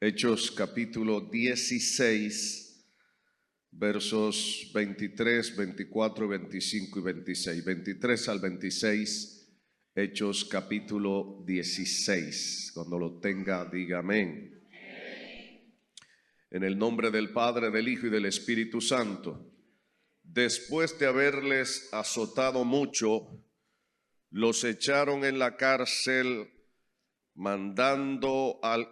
Hechos capítulo 16, versos 23, 24, 25 y 26. 23 al 26, Hechos capítulo 16. Cuando lo tenga, diga amén. En el nombre del Padre, del Hijo y del Espíritu Santo. Después de haberles azotado mucho, los echaron en la cárcel, mandando al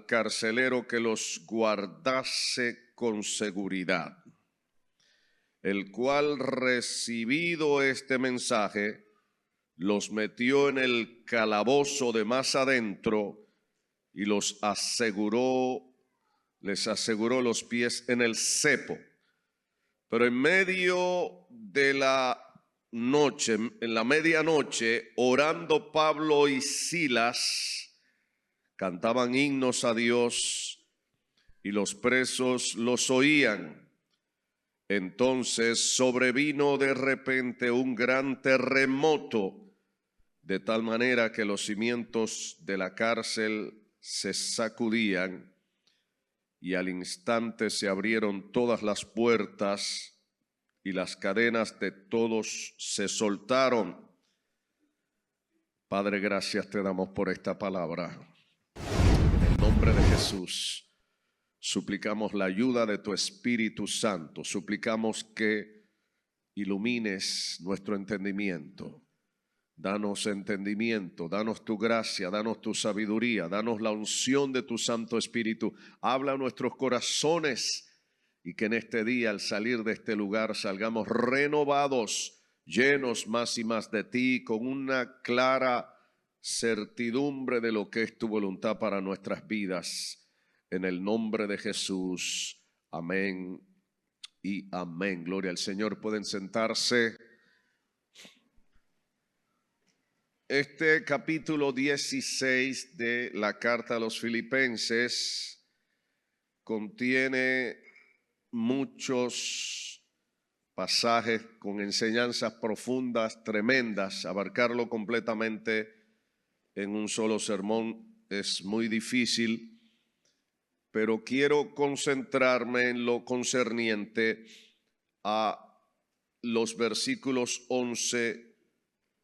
carcelero que los guardase con seguridad, el cual, recibido este mensaje, los metió en el calabozo de más adentro y les aseguró los pies en el cepo. Pero en medio de la noche, en la medianoche, orando Pablo y Silas, cantaban himnos a Dios y los presos los oían. Entonces sobrevino de repente un gran terremoto, de tal manera que los cimientos de la cárcel se sacudían y al instante se abrieron todas las puertas y las cadenas de todos se soltaron. Padre, gracias te damos por esta palabra. En el nombre de Jesús, suplicamos la ayuda de tu Espíritu Santo. Suplicamos que ilumines nuestro entendimiento. Danos entendimiento, danos tu gracia, danos tu sabiduría, danos la unción de tu Santo Espíritu. Habla a nuestros corazones y que en este día, al salir de este lugar, salgamos renovados, llenos más y más de ti, con una clara certidumbre de lo que es tu voluntad para nuestras vidas. En el nombre de Jesús, amén y amén. Gloria al Señor. Pueden sentarse. Este capítulo 16 de la carta a los Filipenses contiene muchos pasajes con enseñanzas profundas, tremendas. Abarcarlo completamente en un solo sermón es muy difícil, pero quiero concentrarme en lo concerniente a los versículos 11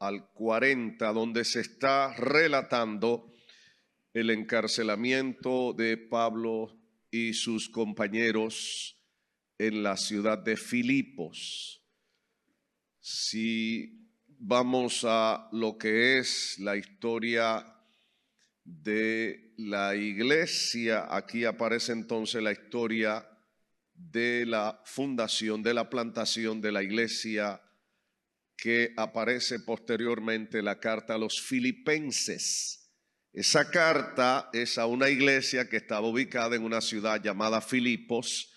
al 40, donde se está relatando el encarcelamiento de Pablo y sus compañeros en la ciudad de Filipos. Si vamos a lo que es la historia de la iglesia, aquí aparece entonces la historia de la fundación, de la plantación de la iglesia, que aparece posteriormente la carta a los Filipenses. Esa carta es a una iglesia que estaba ubicada en una ciudad llamada Filipos,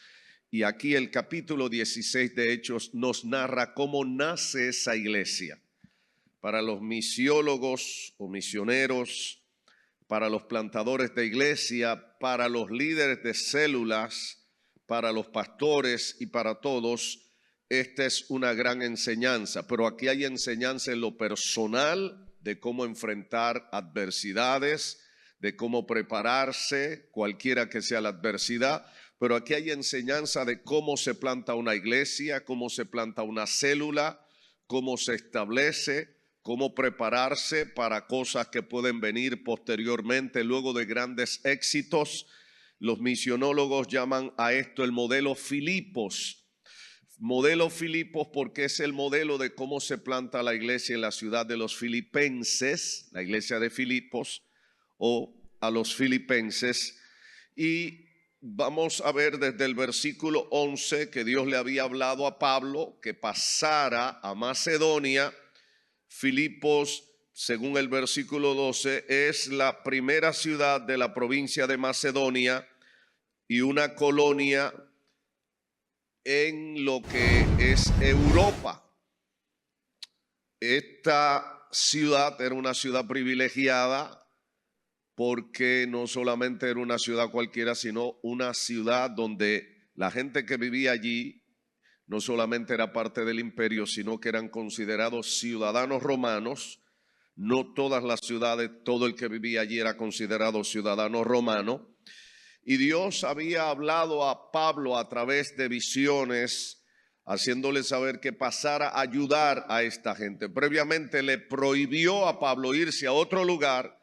y aquí el capítulo 16 de Hechos nos narra cómo nace esa iglesia. Para los misiólogos o misioneros, para los plantadores de iglesia, para los líderes de células, para los pastores y para todos, esta es una gran enseñanza, pero aquí hay enseñanza en lo personal de cómo enfrentar adversidades, de cómo prepararse, cualquiera que sea la adversidad, pero aquí hay enseñanza de cómo se planta una iglesia, cómo se planta una célula, cómo se establece, cómo prepararse para cosas que pueden venir posteriormente luego de grandes éxitos. Los misionólogos llaman a esto el modelo Filipos. Modelo Filipos porque es el modelo de cómo se planta la iglesia en la ciudad de los Filipenses, la iglesia de Filipos o a los Filipenses. Y vamos a ver desde el versículo 11 que Dios le había hablado a Pablo que pasara a Macedonia. Filipos, según el versículo 12, es la primera ciudad de la provincia de Macedonia y una colonia en lo que es Europa. Esta ciudad era una ciudad privilegiada porque no solamente era una ciudad cualquiera, sino una ciudad donde la gente que vivía allí no solamente era parte del imperio, sino que eran considerados ciudadanos romanos. No todas las ciudades, todo el que vivía allí era considerado ciudadano romano. Y Dios había hablado a Pablo a través de visiones, haciéndole saber que pasara a ayudar a esta gente. Previamente le prohibió a Pablo irse a otro lugar.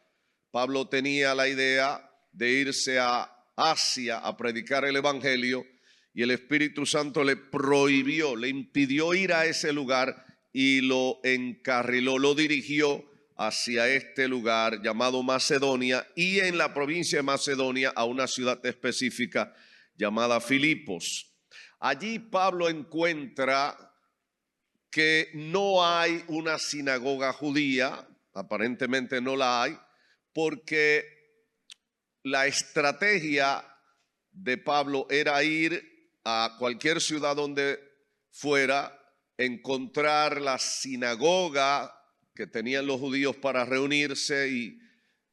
Pablo tenía la idea de irse a Asia a predicar el evangelio y el Espíritu Santo le prohibió, le impidió ir a ese lugar y lo encarriló, lo dirigió hacia este lugar llamado Macedonia y en la provincia de Macedonia a una ciudad específica llamada Filipos. Allí Pablo encuentra que no hay una sinagoga judía, aparentemente no la hay, porque la estrategia de Pablo era ir a cualquier ciudad donde fuera, encontrar la sinagoga que tenían los judíos para reunirse y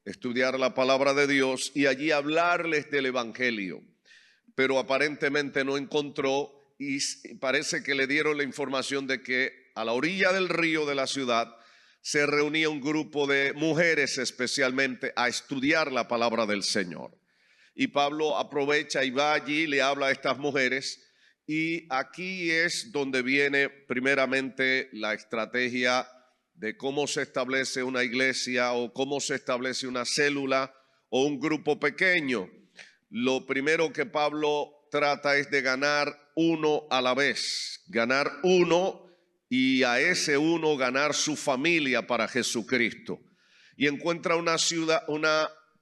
estudiar la palabra de Dios y allí hablarles del evangelio. Pero aparentemente no encontró y parece que le dieron la información de que a la orilla del río de la ciudad se reunía un grupo de mujeres especialmente a estudiar la palabra del Señor. Y Pablo aprovecha y va allí, le habla a estas mujeres y aquí es donde viene primeramente la estrategia de cómo se establece una iglesia o cómo se establece una célula o un grupo pequeño. Lo primero que Pablo trata es de ganar uno a la vez, ganar uno y a ese uno ganar su familia para Jesucristo. Y encuentra una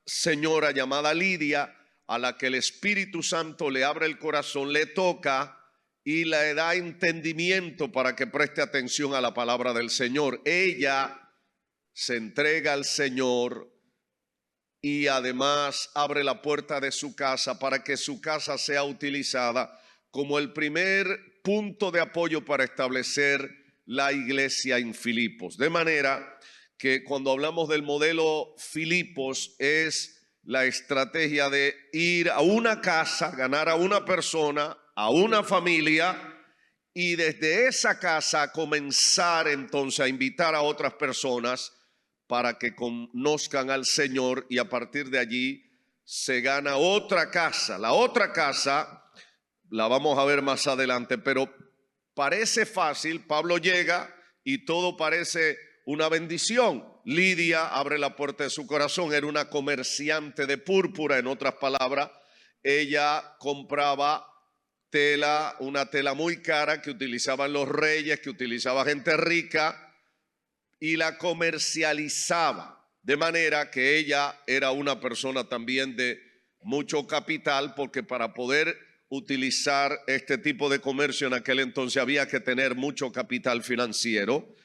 señora llamada Lidia a la que el Espíritu Santo le abre el corazón, le toca y le da entendimiento para que preste atención a la palabra del Señor. Ella se entrega al Señor y además abre la puerta de su casa para que su casa sea utilizada como el primer punto de apoyo para establecer la iglesia en Filipos. De manera que cuando hablamos del modelo Filipos es la estrategia de ir a una casa, ganar a una persona, a una familia y desde esa casa comenzar entonces a invitar a otras personas para que conozcan al Señor y a partir de allí se gana otra casa. La otra casa la vamos a ver más adelante, pero parece fácil. Pablo llega y todo parece una bendición. Lidia abre la puerta de su corazón, era una comerciante de púrpura, en otras palabras, ella compraba tela, una tela muy cara que utilizaban los reyes, que utilizaba gente rica y la comercializaba, de manera que ella era una persona también de mucho capital, porque para poder utilizar este tipo de comercio en aquel entonces había que tener mucho capital financiero.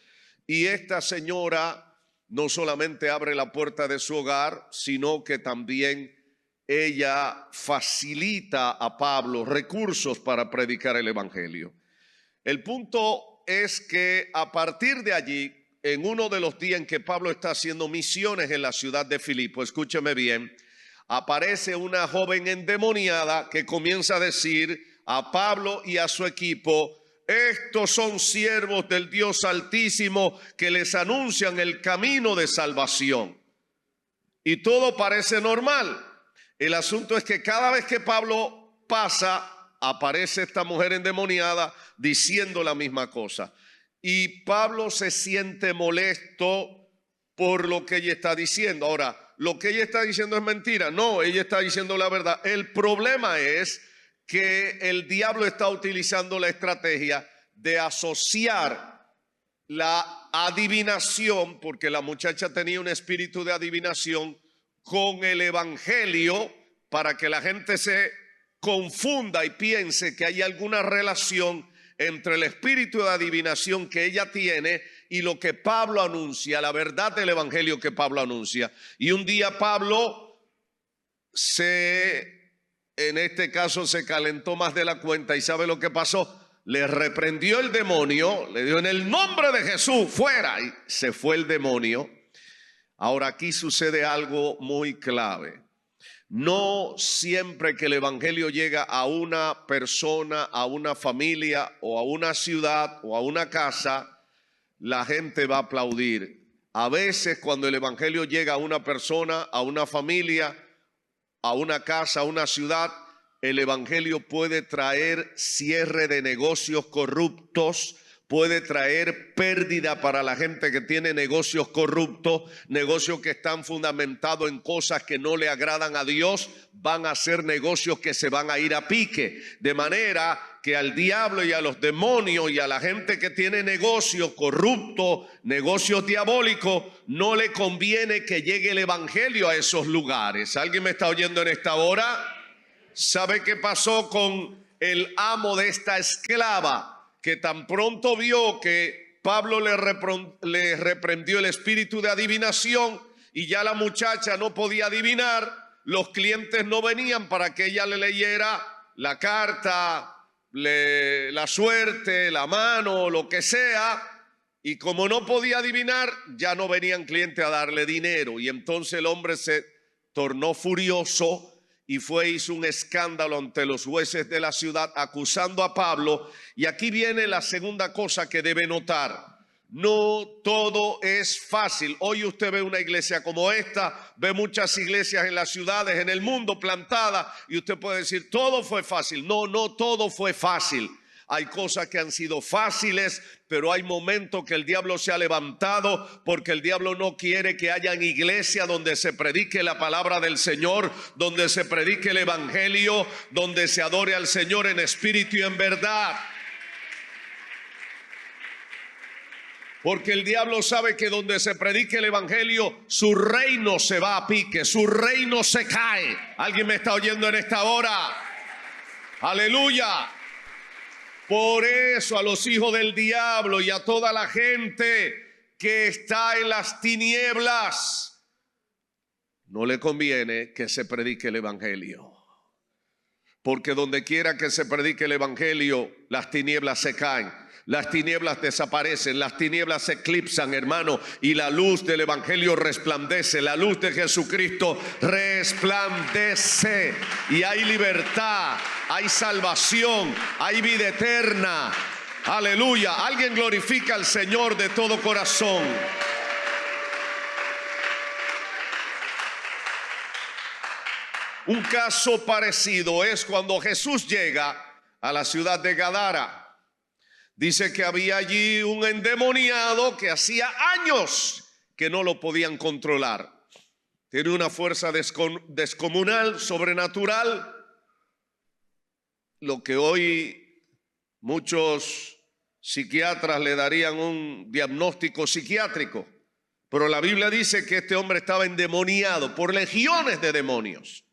Y esta señora no solamente abre la puerta de su hogar, sino que también ella facilita a Pablo recursos para predicar el evangelio. El punto es que a partir de allí, en uno de los días en que Pablo está haciendo misiones en la ciudad de Filipo, escúcheme bien, aparece una joven endemoniada que comienza a decir a Pablo y a su equipo: estos son siervos del Dios Altísimo que les anuncian el camino de salvación. Y todo parece normal. El asunto es que cada vez que Pablo pasa, aparece esta mujer endemoniada diciendo la misma cosa. Y Pablo se siente molesto por lo que ella está diciendo. Ahora, ¿lo que ella está diciendo es mentira? No, ella está diciendo la verdad. El problema es que el diablo está utilizando la estrategia de asociar la adivinación, porque la muchacha tenía un espíritu de adivinación, con el evangelio, para que la gente se confunda y piense que hay alguna relación entre el espíritu de adivinación que ella tiene y lo que Pablo anuncia, la verdad del evangelio que Pablo anuncia. Y un día Pablo en este caso se calentó más de la cuenta y ¿sabe lo que pasó? Le reprendió el demonio, le dijo: en el nombre de Jesús, fuera, y se fue el demonio. Ahora aquí sucede algo muy clave. No siempre que el evangelio llega a una persona, a una familia o a una ciudad o a una casa, la gente va a aplaudir. A veces cuando el evangelio llega a una persona, a una familia, a una casa, a una ciudad, el evangelio puede traer cierre de negocios corruptos, puede traer pérdida para la gente que tiene negocios corruptos, negocios que están fundamentados en cosas que no le agradan a Dios, van a ser negocios que se van a ir a pique. De manera que al diablo y a los demonios y a la gente que tiene negocios corruptos, negocios diabólicos, no le conviene que llegue el evangelio a esos lugares. ¿Alguien me está oyendo en esta hora? ¿Sabe qué pasó con el amo de esta esclava? Que tan pronto vio que Pablo le reprendió el espíritu de adivinación y ya la muchacha no podía adivinar, los clientes no venían para que ella le leyera la carta, la suerte, la mano, lo que sea, y como no podía adivinar, ya no venían clientes a darle dinero, y entonces el hombre se tornó furioso y hizo un escándalo ante los jueces de la ciudad acusando a Pablo. Y aquí viene la segunda cosa que debe notar. No todo es fácil. Hoy usted ve una iglesia como esta, ve muchas iglesias en las ciudades, en el mundo plantadas, y usted puede decir, todo fue fácil. No, no todo fue fácil. Hay cosas que han sido fáciles, pero hay momentos que el diablo se ha levantado porque el diablo no quiere que haya iglesia donde se predique la palabra del Señor, donde se predique el evangelio, donde se adore al Señor en espíritu y en verdad. Porque el diablo sabe que donde se predique el evangelio, su reino se va a pique, su reino se cae. ¿Alguien me está oyendo en esta hora? Aleluya. Por eso a los hijos del diablo y a toda la gente que está en las tinieblas, no le conviene que se predique el evangelio. Porque donde quiera que se predique el evangelio, las tinieblas se caen, las tinieblas desaparecen, las tinieblas se eclipsan, hermano, y la luz del evangelio resplandece, la luz de Jesucristo resplandece, y hay libertad, hay salvación, hay vida eterna. Aleluya. Alguien glorifica al Señor de todo corazón. Un caso parecido es cuando Jesús llega a la ciudad de Gadara. Dice que había allí un endemoniado que hacía años que no lo podían controlar. Tiene una fuerza descomunal, sobrenatural, lo que hoy muchos psiquiatras le darían un diagnóstico psiquiátrico. Pero la Biblia dice que este hombre estaba endemoniado por legiones de demonios.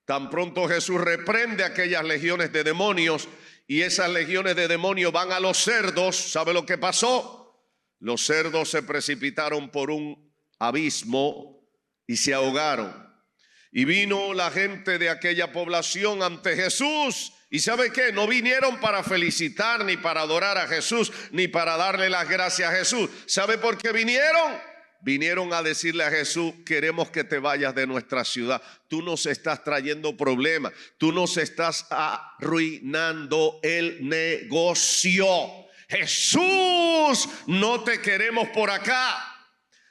Tan pronto Jesús reprende a aquellas legiones de demonios y esas legiones de demonios van a los cerdos, ¿sabe lo que pasó? Los cerdos se precipitaron por un abismo y se ahogaron. Y vino la gente de aquella población ante Jesús. ¿Y sabe qué? No vinieron para felicitar, ni para adorar a Jesús, ni para darle las gracias a Jesús. ¿Sabe por qué vinieron? Vinieron a decirle a Jesús, queremos que te vayas de nuestra ciudad. Tú nos estás trayendo problemas. Tú nos estás arruinando el negocio. Jesús, no te queremos por acá.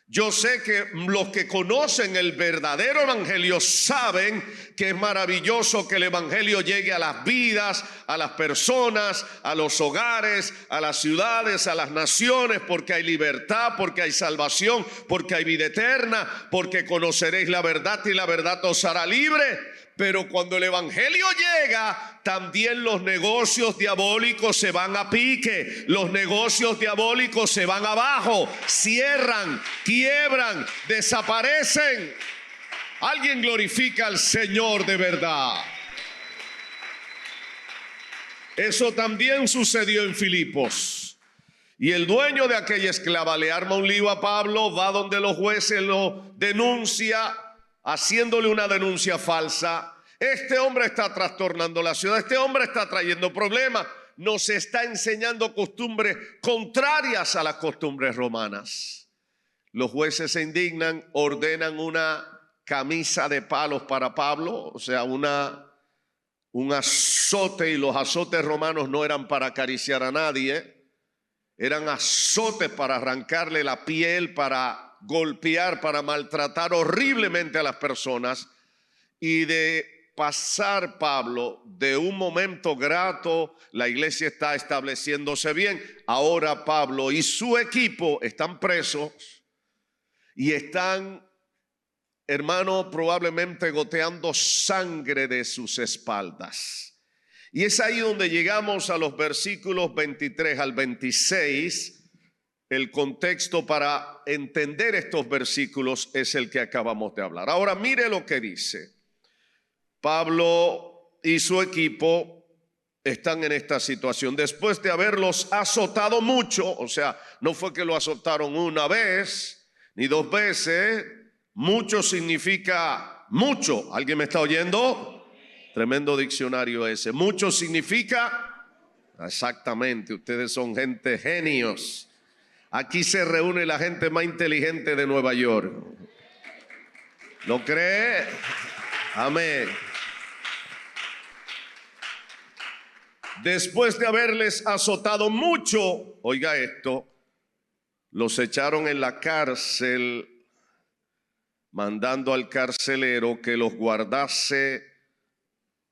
Yo sé que los que conocen el verdadero evangelio saben que es maravilloso que el evangelio llegue a las vidas, a las personas, a los hogares, a las ciudades, a las naciones, porque hay libertad, porque hay salvación, porque hay vida eterna, porque conoceréis la verdad y la verdad os hará libre. Pero cuando el evangelio llega, también los negocios diabólicos se van a pique, los negocios diabólicos se van abajo, cierran, quiebran, desaparecen. Alguien glorifica al Señor de verdad. Eso también sucedió en Filipos. Y el dueño de aquella esclava le arma un lío a Pablo, va donde los jueces, lo denuncia, haciéndole una denuncia falsa. Este hombre está trastornando la ciudad, este hombre está trayendo problemas, nos está enseñando costumbres contrarias a las costumbres romanas. Los jueces se indignan, ordenan una camisa de palos para Pablo, o sea, un azote, y los azotes romanos no eran para acariciar a nadie, eran azotes para arrancarle la piel, para golpear, para maltratar horriblemente a las personas. y de pasar Pablo de un momento grato, la iglesia está estableciéndose bien. Ahora Pablo y su equipo están presos y están, hermano, probablemente goteando sangre de sus espaldas. Y es ahí donde llegamos a los versículos 23 al 26. El contexto para entender estos versículos es el que acabamos de hablar. Ahora mire lo que dice. Pablo y su equipo están en esta situación. Después de haberlos azotado mucho, o sea, no fue que lo azotaron una vez ni dos veces. Mucho significa mucho. ¿Alguien me está oyendo? Tremendo diccionario ese. Mucho significa, exactamente, ustedes son gente genios. Aquí se reúne la gente más inteligente de Nueva York. ¿Lo cree? Amén. Después de haberles azotado mucho, oiga esto, los echaron en la cárcel, mandando al carcelero que los guardase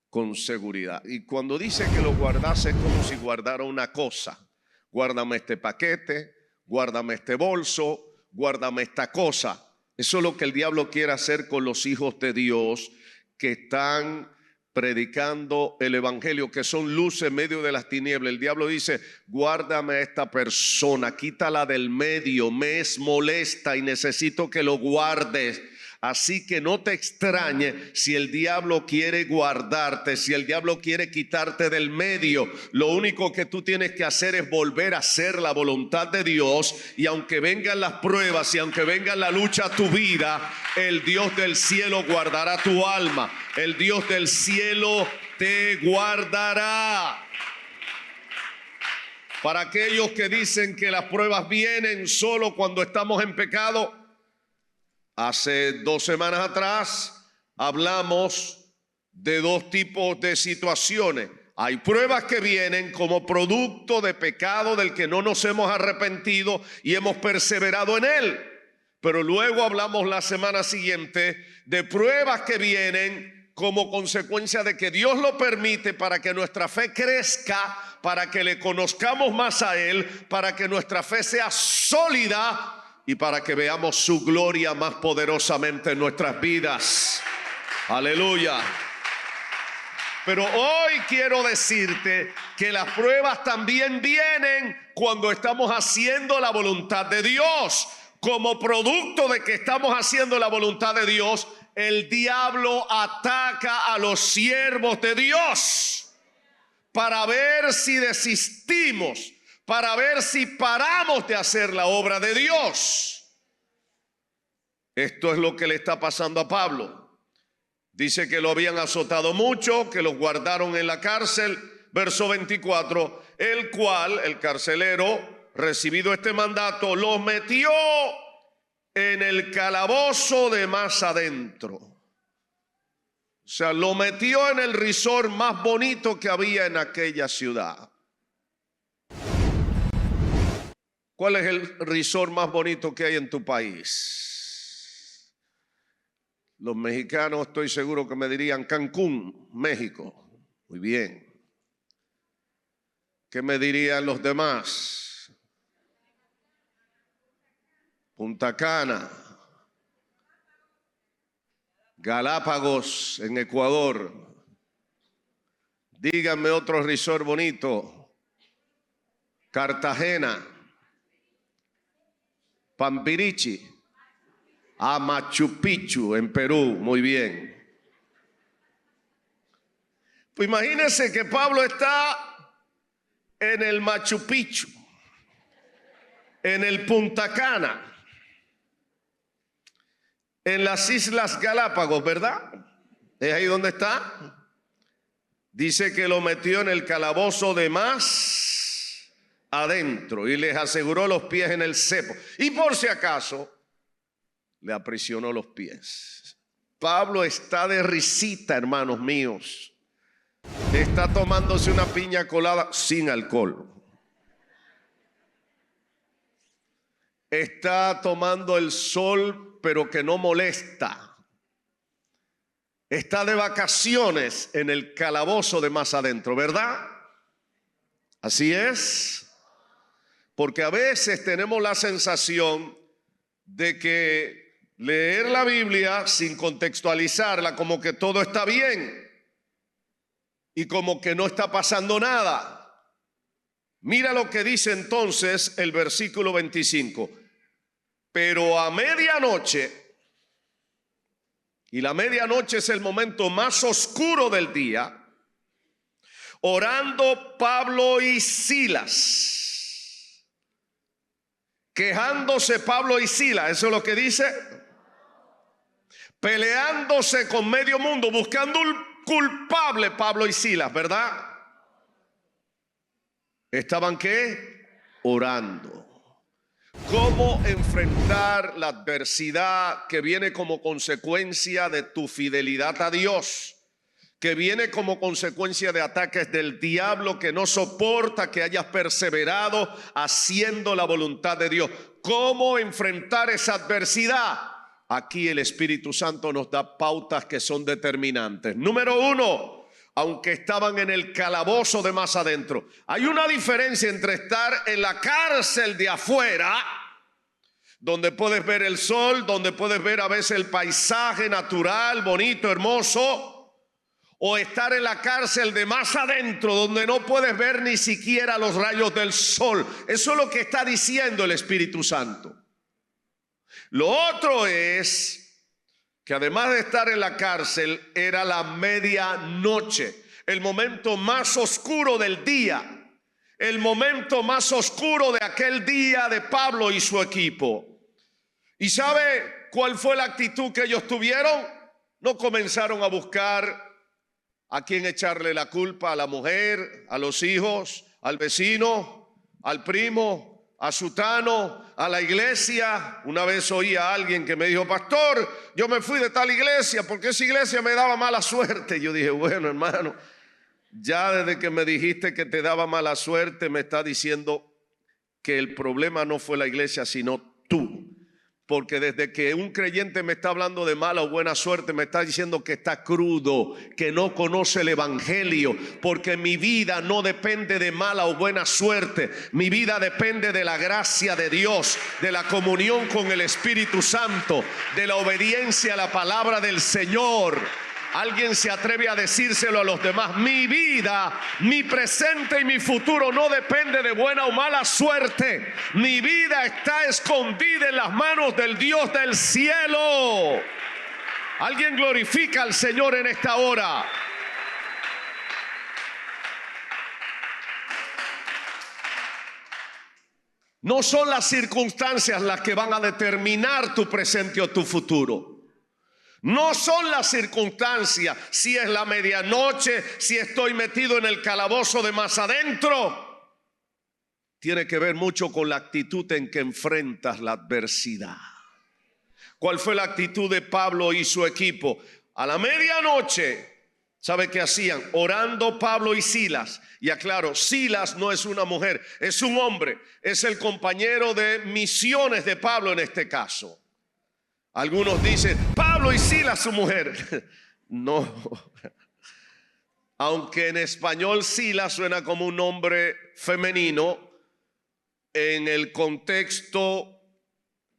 con seguridad. Y cuando dice que los guardase es como si guardara una cosa. Guárdame este paquete, guárdame este bolso, guárdame esta cosa. Eso es lo que el diablo quiere hacer con los hijos de Dios que están predicando el evangelio, que son luz en medio de las tinieblas. El diablo dice: guárdame a esta persona, quítala del medio, me es molesta y necesito que lo guardes. Así que no te extrañe si el diablo quiere guardarte, si el diablo quiere quitarte del medio. Lo único que tú tienes que hacer es volver a hacer la voluntad de Dios. Y aunque vengan las pruebas y aunque venga la lucha a tu vida, el Dios del cielo guardará tu alma. El Dios del cielo te guardará. Para aquellos que dicen que las pruebas vienen solo cuando estamos en pecado, hace 2 semanas atrás hablamos de 2 tipos de situaciones. Hay pruebas que vienen como producto de pecado del que no nos hemos arrepentido y hemos perseverado en él. Pero luego hablamos la semana siguiente de pruebas que vienen como consecuencia de que Dios lo permite para que nuestra fe crezca, para que le conozcamos más a Él, para que nuestra fe sea sólida y para que veamos su gloria más poderosamente en nuestras vidas. Aleluya. Pero hoy quiero decirte que las pruebas también vienen cuando estamos haciendo la voluntad de Dios. Como producto de que estamos haciendo la voluntad de Dios, el diablo ataca a los siervos de Dios para ver si desistimos, para ver si paramos de hacer la obra de Dios. Esto es lo que le está pasando a Pablo. Dice que lo habían azotado mucho, que los guardaron en la cárcel. Verso 24, el cual, el carcelero, recibido este mandato, los metió en el calabozo de más adentro. O sea, lo metió en el resort más bonito que había en aquella ciudad. ¿Cuál es el resort más bonito que hay en tu país? Los mexicanos estoy seguro que me dirían Cancún, México. Muy bien. ¿Qué me dirían los demás? Punta Cana, Galápagos en Ecuador. Díganme otro resort bonito. Cartagena, Pampirichi, a Machu Picchu en Perú. Muy bien. Pues imagínense que Pablo está en el Machu Picchu, en el Punta Cana, en las Islas Galápagos, ¿verdad? ¿Es ahí donde está? Dice que lo metió en el calabozo de más adentro y les aseguró los pies en el cepo. Y por si acaso, le aprisionó los pies. Pablo está de risita, hermanos míos. Está tomándose una piña colada sin alcohol. Está tomando el sol, pero que no molesta. está de vacaciones en el calabozo de más adentro, ¿verdad? Así es. Porque a veces tenemos la sensación de que leer la Biblia sin contextualizarla, como que todo está bien y como que no está pasando nada. Mira lo que dice entonces el versículo 25. Pero a medianoche, y la medianoche es el momento más oscuro del día, orando Pablo y Silas, quejándose Pablo y Silas, eso es lo que dice, peleándose con medio mundo, buscando un culpable Pablo y Silas, ¿verdad? ¿Estaban qué? Orando. ¿Cómo enfrentar la adversidad que viene como consecuencia de tu fidelidad a Dios? Que viene como consecuencia de ataques del diablo que no soporta que hayas perseverado haciendo la voluntad de Dios. ¿Cómo enfrentar esa adversidad? Aquí el Espíritu Santo nos da pautas que son determinantes. Número 1, aunque estaban en el calabozo de más adentro. Hay una diferencia entre estar en la cárcel de afuera, donde puedes ver el sol, donde puedes ver a veces el paisaje natural, bonito, hermoso, o estar en la cárcel de más adentro, donde no puedes ver ni siquiera los rayos del sol. Eso es lo que está diciendo el Espíritu Santo. Lo otro es que además de estar en la cárcel, era la medianoche, el momento más oscuro del día, el momento más oscuro de aquel día de Pablo y su equipo. ¿Y sabe cuál fue la actitud que ellos tuvieron? No comenzaron a buscar a quién echarle la culpa, a la mujer, a los hijos, al vecino, al primo, a sutano, a la iglesia. Una vez oí a alguien que me dijo: pastor, yo me fui de tal iglesia porque esa iglesia me daba mala suerte. Yo dije: bueno, hermano, ya desde que me dijiste que te daba mala suerte, me está diciendo que el problema no fue la iglesia, sino tú. Porque desde que un creyente me está hablando de mala o buena suerte, me está diciendo que está crudo, que no conoce el evangelio. Porque mi vida no depende de mala o buena suerte. Mi vida depende de la gracia de Dios, de la comunión con el Espíritu Santo, de la obediencia a la palabra del Señor. Alguien se atreve a decírselo a los demás: mi vida, mi presente y mi futuro no depende de buena o mala suerte. Mi vida está escondida en las manos del Dios del cielo. Alguien glorifica al Señor en esta hora. No son las circunstancias las que van a determinar tu presente o tu futuro. No son las circunstancias, si es la medianoche, si estoy metido en el calabozo de más adentro. Tiene que ver mucho con la actitud en que enfrentas la adversidad. ¿Cuál fue la actitud de Pablo y su equipo? A la medianoche, ¿sabe qué hacían? Orando Pablo y Silas. Y aclaro, Silas no es una mujer, es un hombre. Es el compañero de misiones de Pablo en este caso. Algunos dicen: Pablo y Silas, su mujer. No. Aunque en español Silas suena como un nombre femenino, en el contexto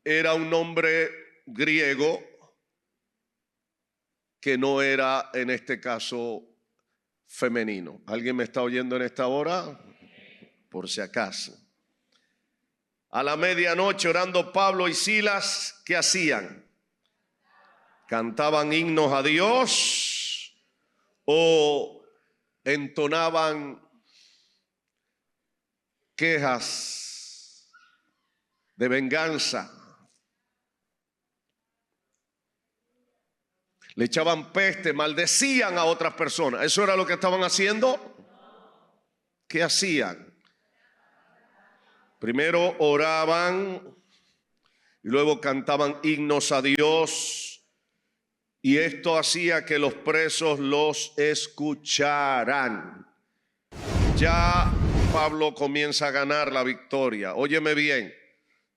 era un nombre griego que no era en este caso femenino. ¿Alguien me está oyendo en esta hora? Por si acaso. A la medianoche, orando Pablo y Silas, ¿qué hacían? ¿Cantaban himnos a Dios o entonaban quejas de venganza? Le echaban peste, maldecían a otras personas. ¿Eso era lo que estaban haciendo? ¿Qué hacían? Primero oraban y luego cantaban himnos a Dios. Y esto hacía que los presos los escucharan. Ya Pablo comienza a ganar la victoria. Óyeme bien,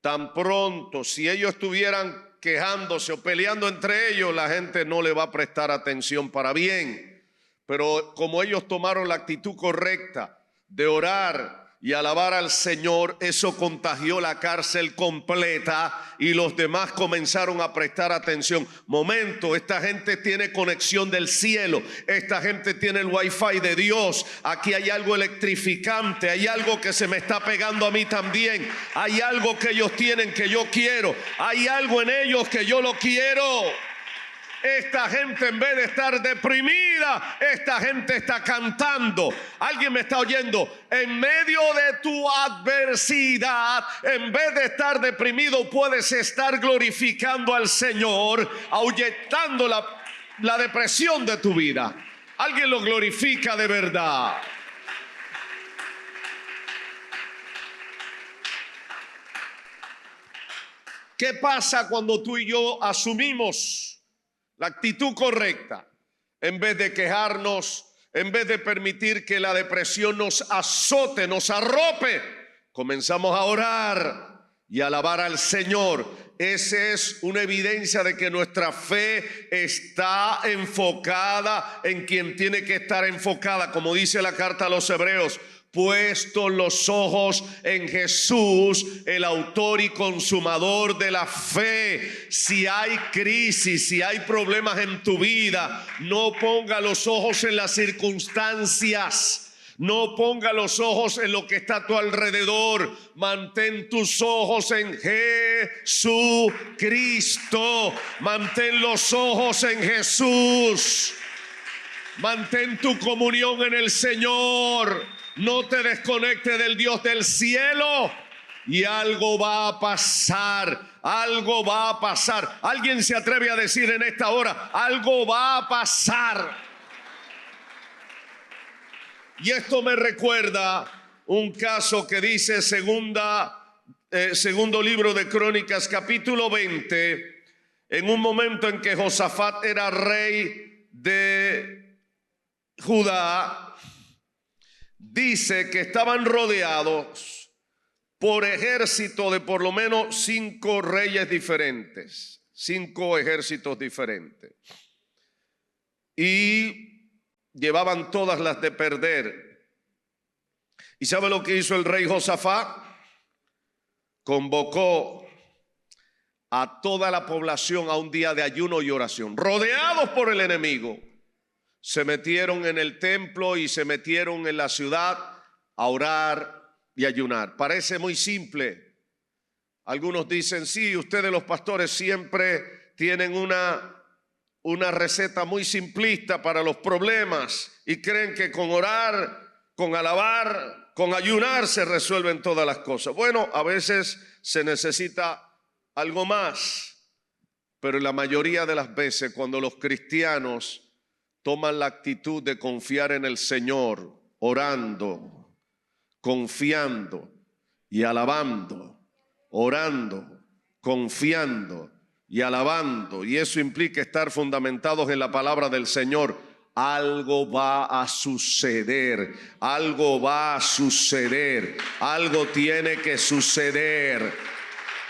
tan pronto, si ellos tuvieran quejándose o peleando entre ellos, la gente no le va a prestar atención para bien. Pero como ellos tomaron la actitud correcta de orar y alabar al Señor, eso contagió la cárcel completa y los demás comenzaron a prestar atención. Momento, esta gente tiene conexión del cielo, esta gente tiene el wifi de Dios, aquí hay algo electrificante, hay algo que se me está pegando a mí también, hay algo que ellos tienen que yo quiero, hay algo en ellos que yo lo quiero. Esta gente, en vez de estar deprimida, esta gente está cantando. ¿Alguien me está oyendo? En medio de tu adversidad, en vez de estar deprimido, puedes estar glorificando al Señor, ahuyentando la depresión de tu vida. Alguien lo glorifica de verdad. ¿Qué pasa cuando tú y yo asumimos la actitud correcta? En vez de quejarnos, en vez de permitir que la depresión nos azote, nos arrope, comenzamos a orar y a alabar al Señor. Esa es una evidencia de que nuestra fe está enfocada en quien tiene que estar enfocada, como dice la carta a los Hebreos. Puestos los ojos en Jesús, el autor y consumador de la fe. Si hay crisis, si hay problemas en tu vida, no ponga los ojos en las circunstancias. No ponga los ojos en lo que está a tu alrededor. Mantén tus ojos en Jesucristo. Mantén los ojos en Jesús. Mantén tu comunión en el Señor. No te desconectes del Dios del cielo y algo va a pasar, algo va a pasar. ¿Alguien se atreve a decir en esta hora, algo va a pasar? Y esto me recuerda un caso que dice segundo libro de Crónicas, capítulo 20, en un momento en que Josafat era rey de Judá. Dice que estaban rodeados por ejército de por lo menos 5 reyes diferentes, 5 ejércitos diferentes. Y llevaban todas las de perder. ¿Y sabe lo que hizo el rey Josafat? Convocó a toda la población a un día de ayuno y oración, rodeados por el enemigo. Se metieron en el templo y se metieron en la ciudad a orar y ayunar. Parece muy simple. Algunos dicen, sí, ustedes los pastores siempre tienen una receta muy simplista para los problemas y creen que con orar, con alabar, con ayunar se resuelven todas las cosas. Bueno, a veces se necesita algo más, pero la mayoría de las veces cuando los cristianos toman la actitud de confiar en el Señor, orando, confiando y alabando, orando, confiando y alabando, y eso implica estar fundamentados en la palabra del Señor, algo va a suceder, algo va a suceder, algo tiene que suceder.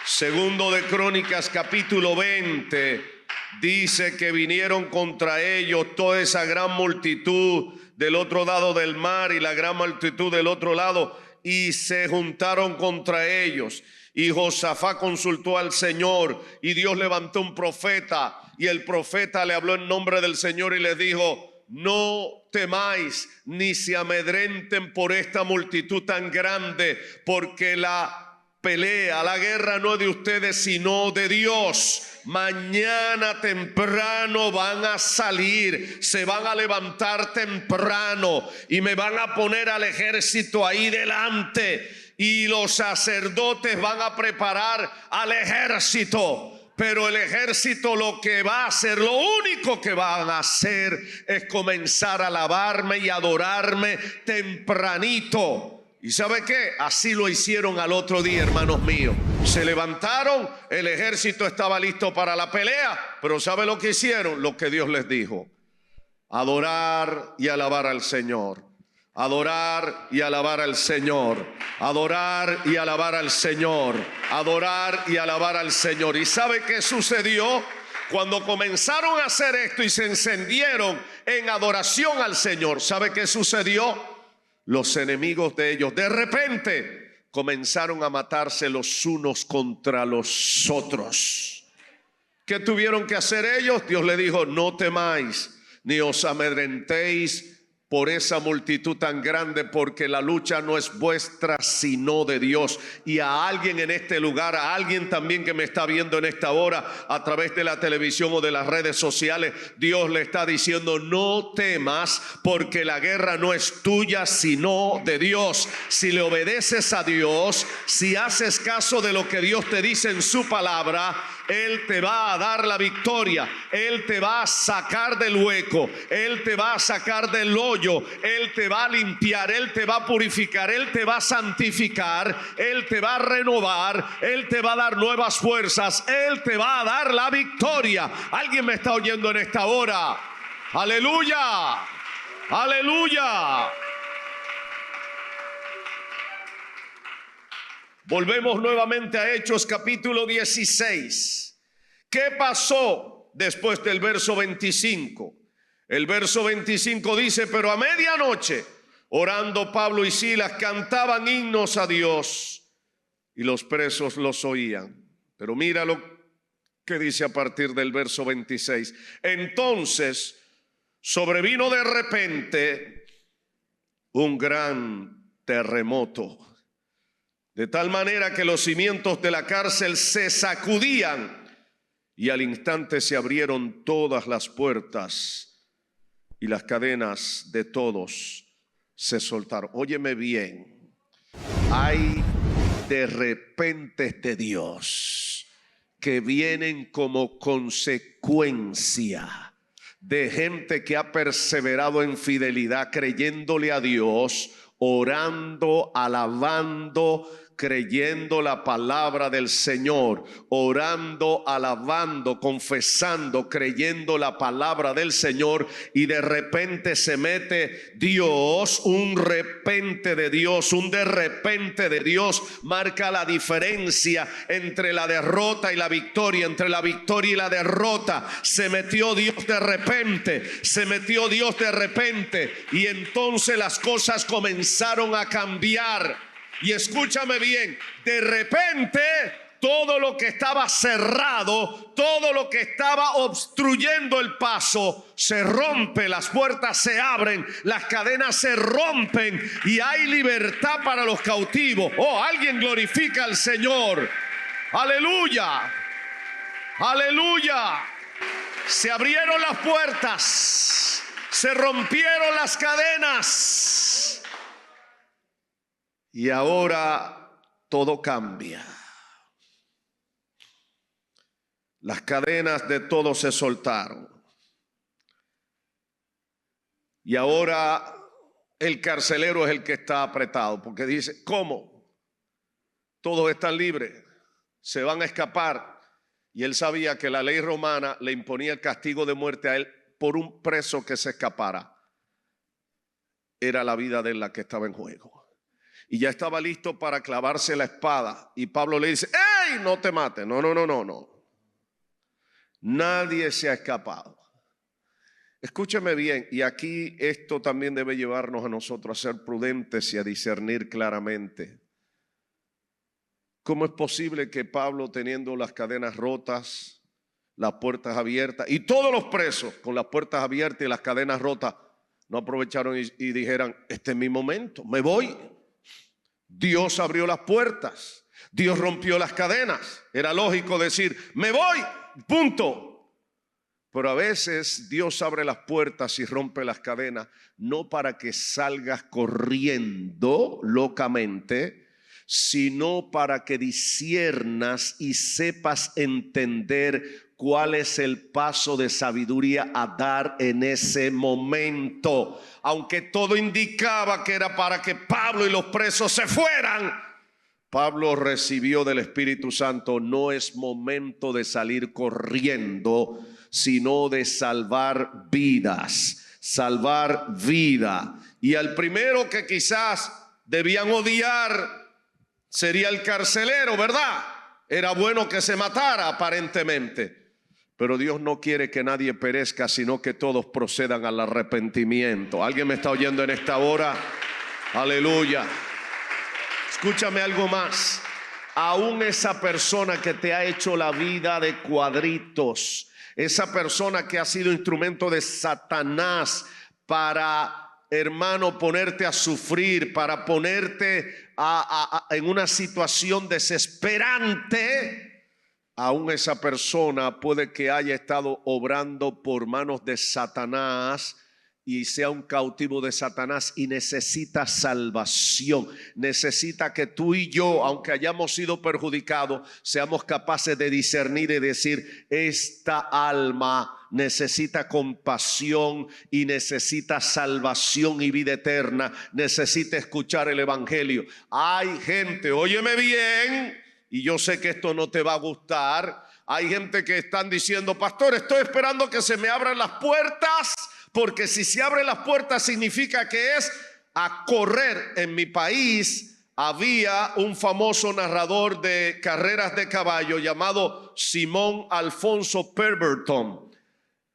Segundo de Crónicas, capítulo 20, dice que vinieron contra ellos toda esa gran multitud del otro lado del mar y la gran multitud del otro lado, y se juntaron contra ellos. Y Josafat consultó al Señor y Dios levantó un profeta, y el profeta le habló en nombre del Señor y les dijo: no temáis ni se amedrenten por esta multitud tan grande, porque la pelea, la guerra no es de ustedes sino de Dios. Mañana temprano van a salir, se van a levantar temprano y me van a poner al ejército ahí delante, y los sacerdotes van a preparar al ejército. Pero el ejército lo que va a hacer, lo único que van a hacer es comenzar a alabarme y adorarme tempranito. ¿Y sabe qué? Así lo hicieron al otro día, hermanos míos. Se levantaron, el ejército estaba listo para la pelea, pero ¿sabe lo que hicieron? Lo que Dios les dijo: adorar y alabar al Señor. Adorar y alabar al Señor. Adorar y alabar al Señor. Adorar y alabar al Señor. ¿Y sabe qué sucedió? Cuando comenzaron a hacer esto y se encendieron en adoración al Señor, ¿sabe qué sucedió? Los enemigos de ellos de repente comenzaron a matarse los unos contra los otros. ¿Qué tuvieron que hacer ellos? Dios le dijo: no temáis ni os amedrentéis por esa multitud tan grande, porque la lucha no es vuestra sino de Dios. Y a alguien en este lugar, a alguien también que me está viendo en esta hora a través de la televisión o de las redes sociales, Dios le está diciendo: no temas, porque la guerra no es tuya sino de Dios. Si le obedeces a Dios, si haces caso de lo que Dios te dice en su palabra, Él te va a dar la victoria. Él te va a sacar del hueco. Él te va a sacar del hoyo. Él te va a limpiar. Él te va a purificar. Él te va a santificar. Él te va a renovar. Él te va a dar nuevas fuerzas. Él te va a dar la victoria. ¿Alguien me está oyendo en esta hora? ¡Aleluya! ¡Aleluya! Volvemos nuevamente a Hechos capítulo 16. ¿Qué pasó después del verso 25? El verso 25 dice: pero a medianoche, orando Pablo y Silas, cantaban himnos a Dios y los presos los oían. Pero mira lo que dice a partir del verso 26. Entonces sobrevino de repente un gran terremoto, de tal manera que los cimientos de la cárcel se sacudían, y al instante se abrieron todas las puertas y las cadenas de todos se soltaron. Óyeme bien, hay de repente de Dios que vienen como consecuencia de gente que ha perseverado en fidelidad, creyéndole a Dios, orando, alabando, creyendo la palabra del Señor, orando, alabando, confesando, creyendo la palabra del Señor, y de repente se mete Dios. Un repente de Dios, un de repente de Dios marca la diferencia entre la derrota y la victoria, entre la victoria y la derrota. Se metió Dios de repente, se metió Dios de repente, y entonces las cosas comenzaron a cambiar. Y escúchame bien, de repente todo lo que estaba cerrado, todo lo que estaba obstruyendo el paso, se rompe, las puertas se abren, las cadenas se rompen y hay libertad para los cautivos. Oh, alguien glorifica al Señor. Aleluya, aleluya. Se abrieron las puertas, se rompieron las cadenas. Y ahora todo cambia. Las cadenas de todos se soltaron. Y ahora el carcelero es el que está apretado, porque dice: ¿cómo? Todos están libres, se van a escapar. Y él sabía que la ley romana le imponía el castigo de muerte a él por un preso que se escapara. Era la vida de él la que estaba en juego. Y ya estaba listo para clavarse la espada. Y Pablo le dice: ¡ey! No te mates. No. Nadie se ha escapado. Escúcheme bien, y aquí esto también debe llevarnos a nosotros a ser prudentes y a discernir claramente. ¿Cómo es posible que Pablo, teniendo las cadenas rotas, las puertas abiertas, y todos los presos con las puertas abiertas y las cadenas rotas, no aprovecharon y dijeran: este es mi momento, me voy? Dios abrió las puertas, Dios rompió las cadenas. Era lógico decir: me voy, punto. Pero a veces Dios abre las puertas y rompe las cadenas, no para que salgas corriendo locamente, sino para que disciernas y sepas entender cuál es el paso de sabiduría a dar en ese momento. Aunque todo indicaba que era para que Pablo y los presos se fueran, Pablo recibió del Espíritu Santo: no es momento de salir corriendo, sino de salvar vidas. salvar vida. Y al primero que quizás debían odiar sería el carcelero, ¿verdad? Era bueno que se matara aparentemente. Pero Dios no quiere que nadie perezca, sino que todos procedan al arrepentimiento. ¿Alguien me está oyendo en esta hora? Aleluya. Escúchame algo más. Aún esa persona que te ha hecho la vida de cuadritos, esa persona que ha sido instrumento de Satanás para, hermano, ponerte a sufrir, para ponerte en una situación desesperante, aún esa persona puede que haya estado obrando por manos de Satanás y sea un cautivo de Satanás y necesita salvación. Necesita que tú y yo, aunque hayamos sido perjudicados, seamos capaces de discernir y decir: esta alma necesita compasión y necesita salvación y vida eterna. Necesita escuchar el evangelio. Hay gente, óyeme bien, y yo sé que esto no te va a gustar. Hay gente que están diciendo: pastor, estoy esperando que se me abran las puertas, porque si se abren las puertas significa que es a correr. En mi país había un famoso narrador de carreras de caballo llamado Simón Alfonso Pemberton.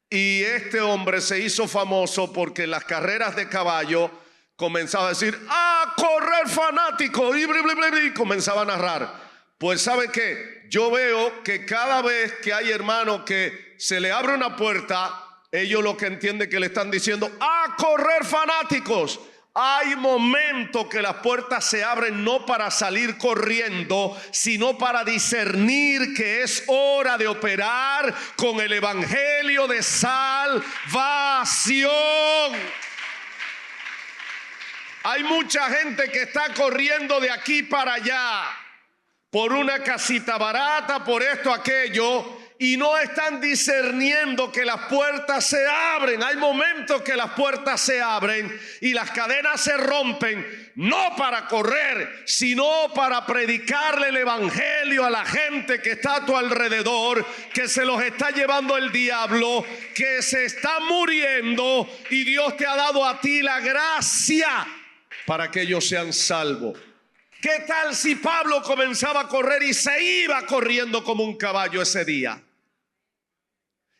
Y este hombre se hizo famoso porque en las carreras de caballo comenzaba a decir: ¡a correr fanático! Y comenzaba a narrar. Pues ¿sabe qué? Yo veo que cada vez que hay hermanos que se le abre una puerta, ellos lo que entienden que le están diciendo: ¡a correr fanáticos! Hay momentos que las puertas se abren no para salir corriendo, sino para discernir que es hora de operar con el evangelio de salvación. Hay mucha gente que está corriendo de aquí para allá por una casita barata, por esto, aquello, y no están discerniendo que las puertas se abren. Hay momentos que las puertas se abren y las cadenas se rompen, no para correr, sino para predicarle el evangelio a la gente que está a tu alrededor, que se los está llevando el diablo, que se está muriendo, y Dios te ha dado a ti la gracia para que ellos sean salvos. ¿Qué tal si Pablo comenzaba a correr y se iba corriendo como un caballo ese día?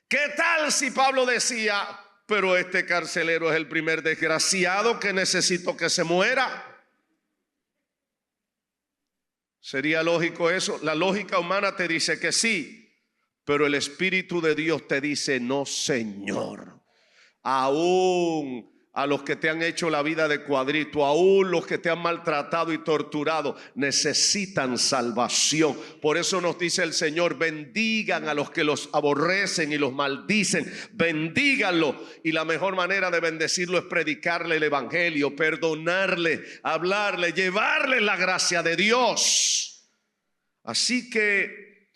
¿Qué tal si Pablo decía: pero este carcelero es el primer desgraciado que necesito que se muera? ¿Sería lógico eso? La lógica humana te dice que sí, pero el Espíritu de Dios te dice: no, Señor. Aún a los que te han hecho la vida de cuadrito, aún los que te han maltratado y torturado, necesitan salvación. Por eso nos dice el Señor: bendigan a los que los aborrecen y los maldicen, bendíganlo. Y la mejor manera de bendecirlo es predicarle el evangelio, perdonarle, hablarle, llevarle la gracia de Dios. Así que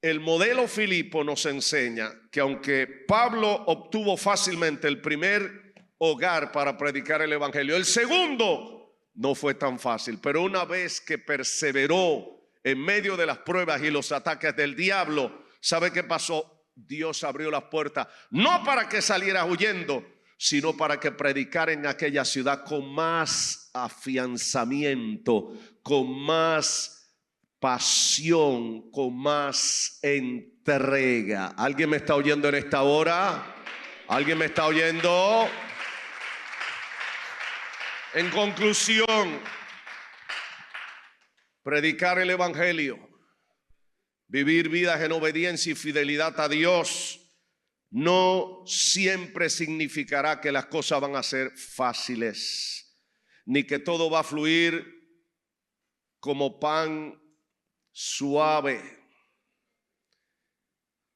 el modelo Filipo nos enseña que aunque Pablo obtuvo fácilmente el primer hogar para predicar el evangelio, el segundo no fue tan fácil. Pero una vez que perseveró en medio de las pruebas y los ataques del diablo, ¿sabe qué pasó? Dios abrió las puertas, no para que saliera huyendo, sino para que predicara en aquella ciudad con más afianzamiento, con más pasión, con más entrega. ¿Alguien me está oyendo en esta hora? ¿Alguien me está oyendo? En conclusión, predicar el evangelio, vivir vidas en obediencia y fidelidad a Dios, no siempre significará que las cosas van a ser fáciles, ni que todo va a fluir como pan suave.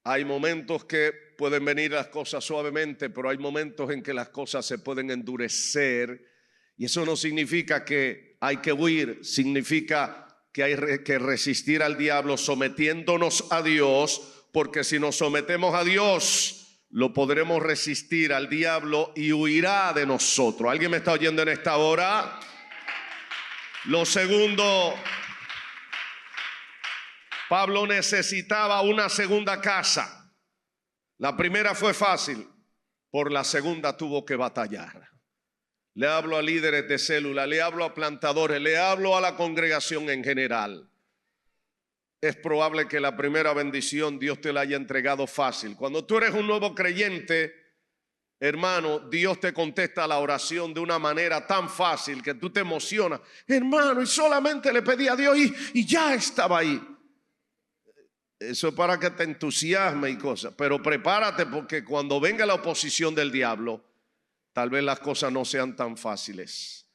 Hay momentos que pueden venir las cosas suavemente, pero hay momentos en que las cosas se pueden endurecer. Y eso no significa que hay que huir, significa que hay que resistir al diablo sometiéndonos a Dios, porque si nos sometemos a Dios, lo podremos resistir al diablo y huirá de nosotros. ¿Alguien me está oyendo en esta hora? Lo segundo, Pablo necesitaba una segunda casa. La primera fue fácil, por la segunda tuvo que batallar. Le hablo a líderes de célula, le hablo a plantadores, le hablo a la congregación en general. Es probable que la primera bendición Dios te la haya entregado fácil. Cuando tú eres un nuevo creyente, hermano, Dios te contesta la oración de una manera tan fácil que tú te emocionas. Hermano, y solamente le pedí a Dios y ya estaba ahí. Eso es para que te entusiasme y cosas. Pero prepárate, porque cuando venga la oposición del diablo, tal vez las cosas no sean tan fáciles.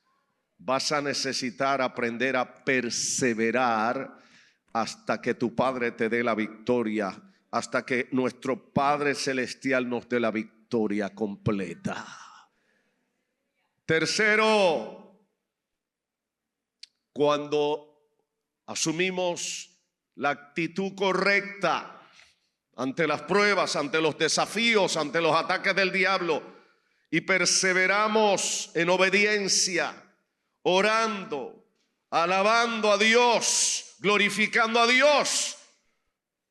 Vas a necesitar aprender a perseverar hasta que tu Padre te dé la victoria, hasta que nuestro Padre Celestial nos dé la victoria completa. Tercero, cuando asumimos la actitud correcta ante las pruebas, ante los desafíos, ante los ataques del diablo, y perseveramos en obediencia, orando, alabando a Dios, glorificando a Dios,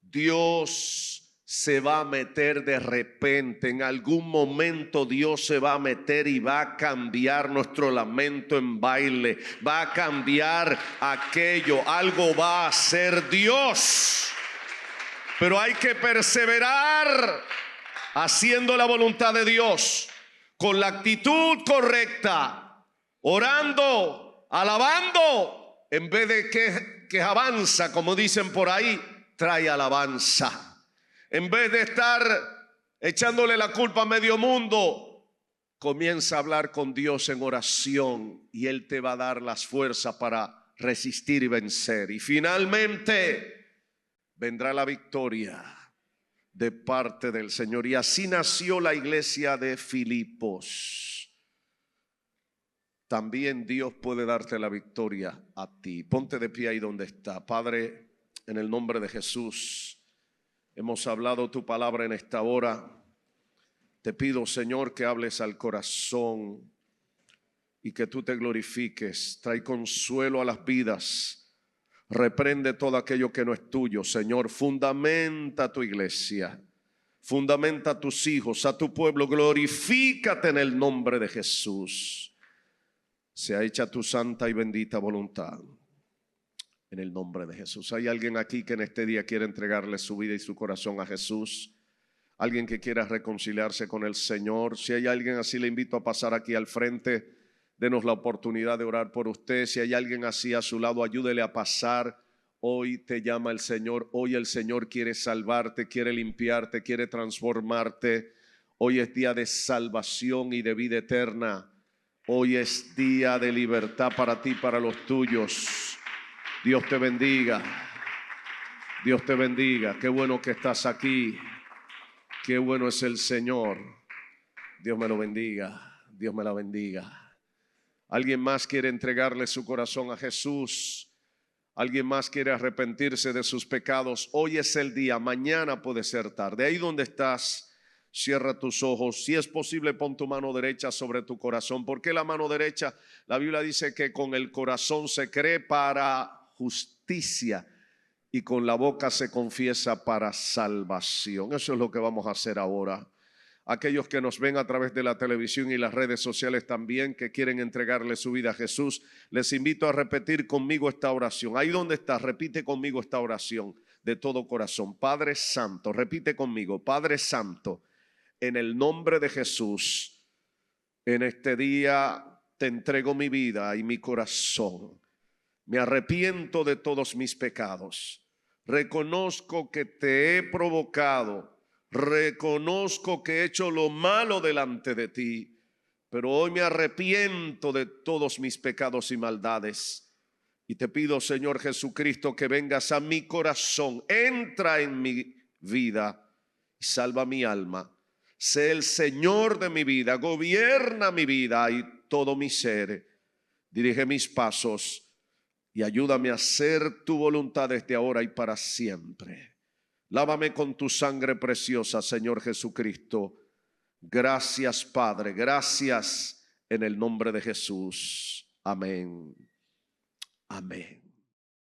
Dios se va a meter de repente. En algún momento Dios se va a meter y va a cambiar nuestro lamento en baile. Va a cambiar aquello. Algo va a hacer Dios. Pero hay que perseverar haciendo la voluntad de Dios con la actitud correcta, orando, alabando, en vez de que avanza, como dicen por ahí, trae alabanza. En vez de estar echándole la culpa a medio mundo, comienza a hablar con Dios en oración y Él te va a dar las fuerzas para resistir y vencer. Y finalmente vendrá la victoria de parte del Señor. Y así nació la iglesia de Filipos. También Dios puede darte la victoria a ti. Ponte de pie ahí donde está. Padre, en el nombre de Jesús, hemos hablado tu palabra en esta hora. Te pido, Señor, que hables al corazón y que tú te glorifiques. Trae consuelo a las vidas. Reprende todo aquello que no es tuyo, Señor. Fundamenta tu iglesia. Fundamenta a tus hijos, a tu pueblo. Glorifícate en el nombre de Jesús. Sea hecha tu santa y bendita voluntad. En el nombre de Jesús. ¿Hay alguien aquí que en este día quiere entregarle su vida y su corazón a Jesús? Alguien que quiera reconciliarse con el Señor. Si hay alguien así, le invito a pasar aquí al frente. Denos la oportunidad de orar por usted. Si hay alguien así a su lado, ayúdele a pasar. Hoy te llama el Señor. Hoy el Señor quiere salvarte, quiere limpiarte, quiere transformarte. Hoy es día de salvación y de vida eterna. Hoy es día de libertad para ti, para los tuyos. Dios te bendiga. Dios te bendiga. Qué bueno que estás aquí. Qué bueno es el Señor. Dios me lo bendiga. Dios me la bendiga. ¿Alguien más quiere entregarle su corazón a Jesús? ¿Alguien más quiere arrepentirse de sus pecados? Hoy es el día, mañana puede ser tarde. Ahí donde estás, cierra tus ojos. Si es posible, pon tu mano derecha sobre tu corazón. ¿Por qué la mano derecha? La Biblia dice que con el corazón se cree para justicia y con la boca se confiesa para salvación. Eso es lo que vamos a hacer ahora. Aquellos que nos ven a través de la televisión y las redes sociales también, que quieren entregarle su vida a Jesús, les invito a repetir conmigo esta oración. Ahí donde estás, repite conmigo esta oración de todo corazón. Padre Santo, repite conmigo. Padre Santo, en el nombre de Jesús, en este día te entrego mi vida y mi corazón. Me arrepiento de todos mis pecados. Reconozco que te he provocado. Reconozco que he hecho lo malo delante de ti, pero hoy me arrepiento de todos mis pecados y maldades. Y te pido, Señor Jesucristo, que vengas a mi corazón, entra en mi vida y salva mi alma. Sé el Señor de mi vida, gobierna mi vida y todo mi ser. Dirige mis pasos y ayúdame a hacer tu voluntad desde ahora y para siempre. Lávame con tu sangre preciosa, Señor Jesucristo. Gracias, Padre. Gracias en el nombre de Jesús. Amén. Amén.